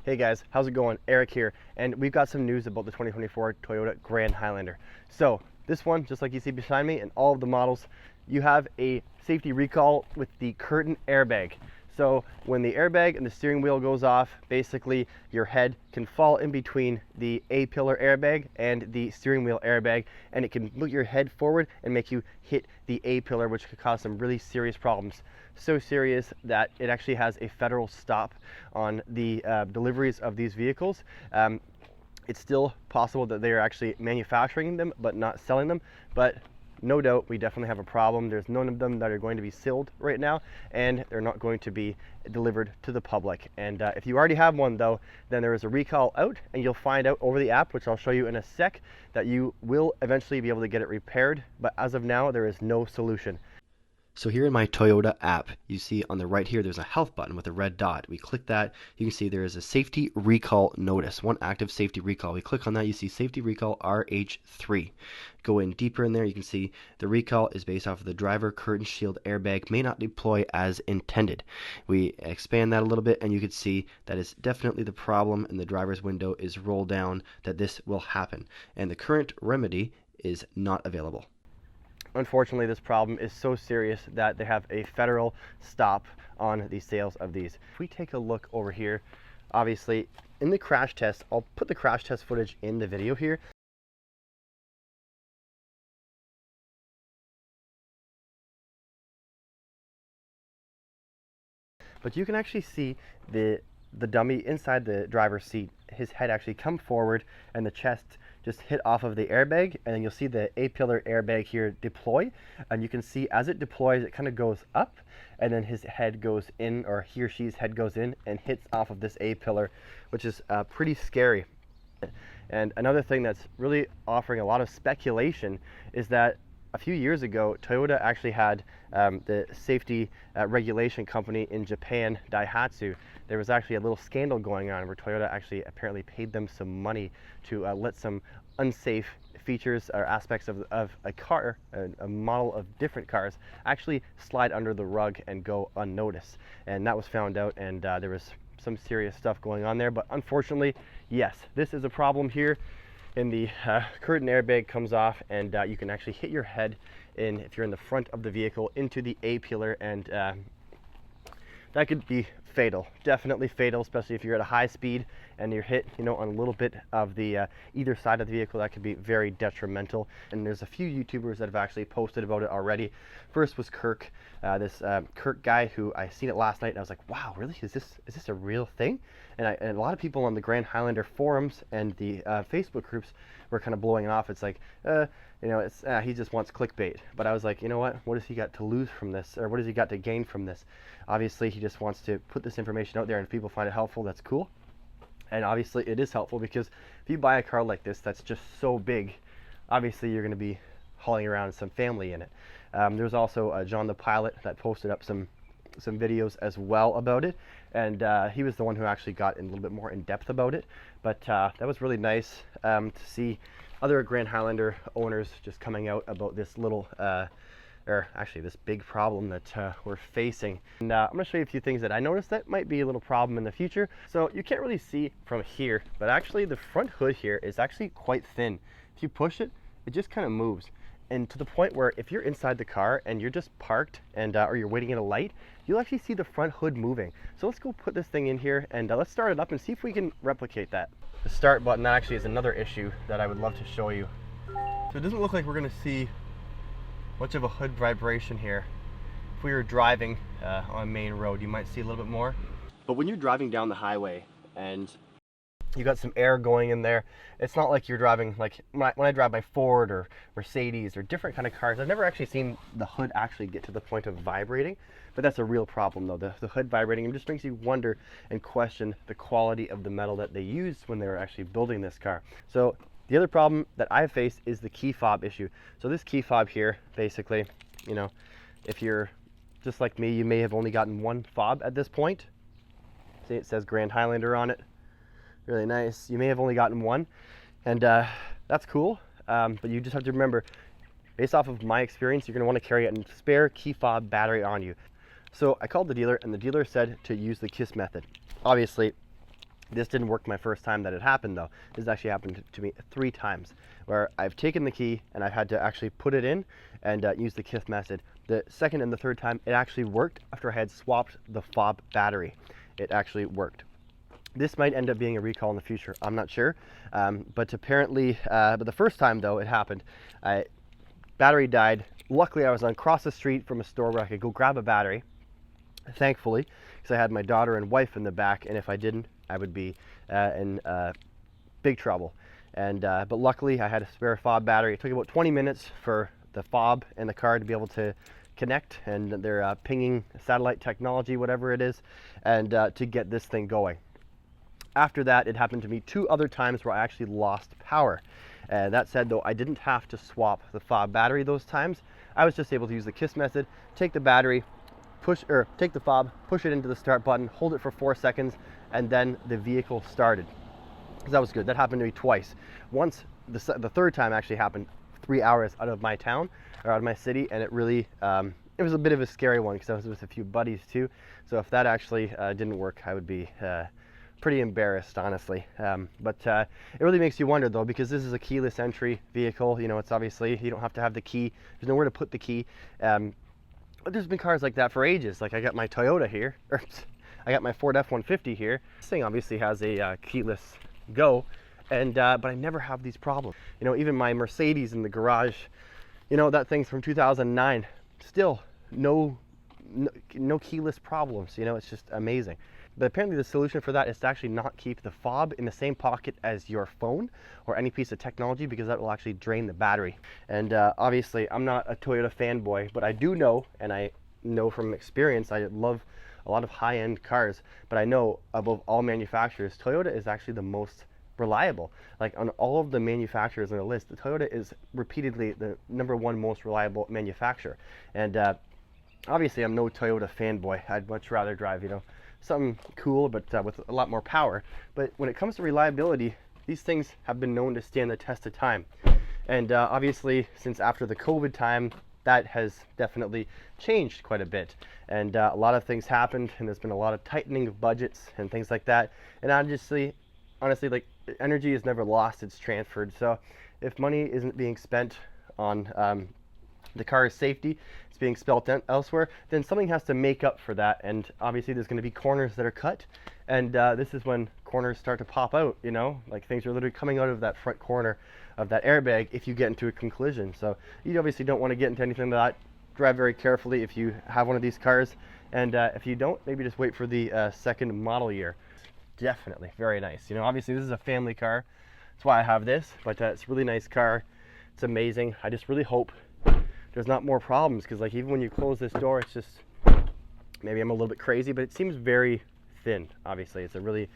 Hey guys, how's it going? Eric here, and we've got some news about the 2024 Toyota Grand Highlander. So this one, just like you see beside me, and all of the models, you have a safety recall with the curtain airbag. So when the airbag and the steering wheel goes off, basically your head can fall in between the A-pillar airbag and the steering wheel airbag, and it can move your head forward and make you hit the A-pillar, which could cause some really serious problems. So serious that it actually has a federal stop on the deliveries of these vehicles. It's still possible that they are actually manufacturing them but not selling them, but no doubt we definitely have a problem. There's none of them that are going to be sealed right now, and they're not going to be delivered to the public. And if you already have one though, then there is a recall out, and you'll find out over the app, which I'll show you in a sec, that you will eventually be able to get it repaired, but as of now there is no solution. So here in my Toyota app, you see on the right here, there's a health button with a red dot. We click that, you can see there is a safety recall notice, one active safety recall. We click on that, you see safety recall RH3. Go in deeper in there, you can see the recall is based off of the driver curtain shield airbag may not deploy as intended. We expand that a little bit, and you can see that is definitely the problem, and the driver's window is rolled down, that this will happen. And the current remedy is not available. Unfortunately, this problem is so serious that they have a federal stop on the sales of these. If we take a look over here, obviously in the crash test, I'll put the crash test footage in the video here. But you can actually see the dummy inside the driver's seat, his head actually come forward and the chest just hit off of the airbag, and then you'll see the A-pillar airbag here deploy, and you can see as it deploys it kind of goes up, and then his head goes in, or he or she's head goes in and hits off of this A-pillar, which is pretty scary. And another thing that's really offering a lot of speculation is that a few years ago, Toyota actually had the safety regulation company in Japan, Daihatsu. There was actually a little scandal going on where Toyota actually apparently paid them some money to let some unsafe features or aspects of a car, a model of different cars, actually slide under the rug and go unnoticed. And that was found out, and there was some serious stuff going on there. But unfortunately, yes, this is a problem here. And the curtain airbag comes off, and you can actually hit your head in, if you're in the front of the vehicle, into the A-pillar, and that could be fatal, definitely fatal, especially if you're at a high speed and you're hit, you know, on a little bit of the either side of the vehicle. That could be very detrimental. And there's a few YouTubers that have actually posted about it already. First was Kirk, this Kirk guy who I seen it last night, and I was like, wow, really? Is this a real thing? And a lot of people on the Grand Highlander forums and the Facebook groups were kind of blowing it off. It's like, you know, it's he just wants clickbait. But I was like, you know what has he got to lose from this, or what has he got to gain from this? Obviously he just wants to put this information out there, and if people find it helpful, that's cool. And obviously it is helpful, because if you buy a car like this that's just so big, obviously you're going to be hauling around some family in it. There's also John the Pilot that posted up some videos as well about it, and he was the one who actually got in a little bit more in depth about it. But that was really nice to see other Grand Highlander owners just coming out about this little or actually this big problem that we're facing. And I'm going to show you a few things that I noticed that might be a little problem in the future. So you can't really see from here, but actually the front hood here is actually quite thin. If you push it, it just kind of moves. And to the point where if you're inside the car and you're just parked and or you're waiting at a light, you'll actually see the front hood moving. So let's go put this thing in here, and let's start it up and see if we can replicate that. The start button actually is another issue that I would love to show you. So it doesn't look like we're going to see much of a hood vibration here. If we were driving on a main road, you might see a little bit more. But when you're driving down the highway and you got some air going in there, it's not like you're driving, like when I drive my Ford or Mercedes or different kind of cars, I've never actually seen the hood actually get to the point of vibrating. But that's a real problem though, the hood vibrating. It just makes you wonder and question the quality of the metal that they used when they were actually building this car. So the other problem that I've faced is the key fob issue. So this key fob here, basically, you know, if you're just like me, you may have only gotten one fob at this point. See, it says Grand Highlander on it. Really nice. You may have only gotten one, and that's cool. But you just have to remember, based off of my experience, you're going to want to carry a spare key fob battery on you. So I called the dealer, and the dealer said to use the KISS method. Obviously, This didn't work my first time that it happened though. This actually happened to me 3 times where I've taken the key and I've had to actually put it in and use the KISS method. The second and the third time it actually worked after I had swapped the fob battery. It actually worked. This might end up being a recall in the future, I'm not sure, but apparently, but the first time though it happened, battery died. Luckily I was across the street from a store where I could go grab a battery, thankfully, because I had my daughter and wife in the back, and if I didn't, I would be in big trouble. And but luckily I had a spare fob battery. It took about 20 minutes for the fob and the car to be able to connect, and they're pinging satellite technology, whatever it is, and to get this thing going. After that, it happened to me 2 other times where I actually lost power. That said though, I didn't have to swap the fob battery those times. I was just able to use the KISS method, take the battery, take the fob, push it into the start button, hold it for 4 seconds, and then the vehicle started. So that was good. That happened to me twice. Once, the third time actually happened 3 hours out of my town, or out of my city, and it really, it was a bit of a scary one because I was with a few buddies too. So if that actually didn't work, I would be pretty embarrassed, honestly. But it really makes you wonder though, because this is a keyless entry vehicle. You know, it's obviously, you don't have to have the key. There's nowhere to put the key. But there's been cars like that for ages. Like I got my Toyota here, or I got my Ford F-150 here. This thing obviously has a keyless go, and but I never have these problems. You know, even my Mercedes in the garage, you know, that thing's from 2009. Still no keyless problems. You know, it's just amazing. But apparently the solution for that is to actually not keep the fob in the same pocket as your phone or any piece of technology, because that will actually drain the battery. And obviously I'm not a Toyota fanboy, but I do know, and I know from experience, I love a lot of high-end cars, but I know above all manufacturers, Toyota is actually the most reliable. Like on all of the manufacturers on the list, the Toyota is repeatedly the #1 most reliable manufacturer. And obviously I'm no Toyota fanboy. I'd much rather drive, you know, something cool but with a lot more power. But when it comes to reliability, these things have been known to stand the test of time. And obviously since after the COVID time, that has definitely changed quite a bit, and a lot of things happened, and there's been a lot of tightening of budgets and things like that. And honestly, like, energy is never lost, it's transferred. So if money isn't being spent on the car's safety, it's being spent elsewhere, then something has to make up for that. And obviously there's going to be corners that are cut, and this is when corners start to pop out, you know, like things are literally coming out of that front corner of that airbag if you get into a collision. So you obviously don't want to get into anything like that. Drive very carefully if you have one of these cars, and if you don't, maybe just wait for the second model year. Definitely very nice. You know, obviously this is a family car, that's why I have this, but it's a really nice car. It's amazing. I just really hope there's not more problems, because like even when you close this door, it's just, maybe I'm a little bit crazy, but it seems very thin. Obviously it's a really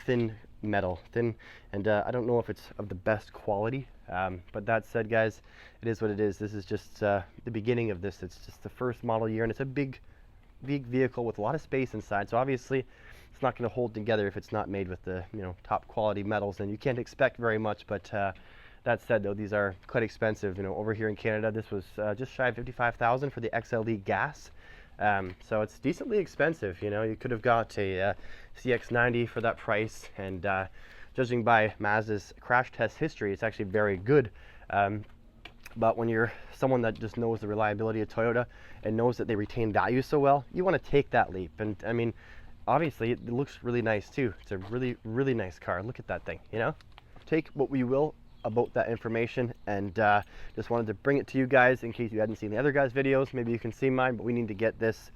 thin metal, and I don't know if it's of the best quality, but that said, guys, it is what it is. This is just the beginning of this. It's just the first model year, and it's a big vehicle with a lot of space inside, so obviously it's not going to hold together if it's not made with the, you know, top quality metals, and you can't expect very much. But that said though, these are quite expensive. You know, over here in Canada this was just shy of 55,000 for the XLE gas. So it's decently expensive. You know, you could have got a CX-90 for that price, and judging by Mazda's crash test history, it's actually very good. But when you're someone that just knows the reliability of Toyota and knows that they retain value so well, you want to take that leap. And I mean, obviously it looks really nice too. It's a really, really nice car. Look at that thing, you know? Take what we will about that information, and just wanted to bring it to you guys in case you hadn't seen the other guys' videos. Maybe you can see mine, but we need to get this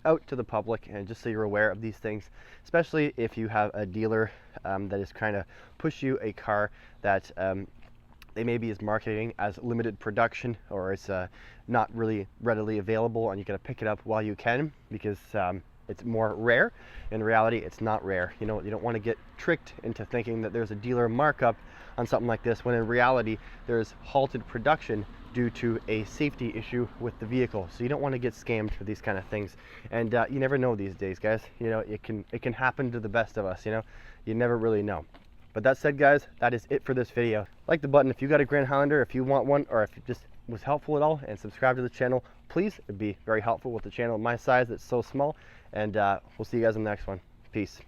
out to the public, and just so you're aware of these things, especially if you have a dealer that is trying to push you a car that they maybe is marketing as limited production, or it's not really readily available, and you got to pick it up while you can because it's more rare. In reality, it's not rare. You know, you don't want to get tricked into thinking that there's a dealer markup on something like this, when in reality there's halted production due to a safety issue with the vehicle. So you don't want to get scammed for these kind of things, and you never know these days, guys. You know, it can happen to the best of us. You know, you never really know. But that said, guys, that is it for this video. Like the button if you got a Grand Highlander, if you want one, or if it just was helpful at all, and subscribe to the channel, please. It'd be very helpful with the channel my size that's so small. And we'll see you guys in the next one. Peace.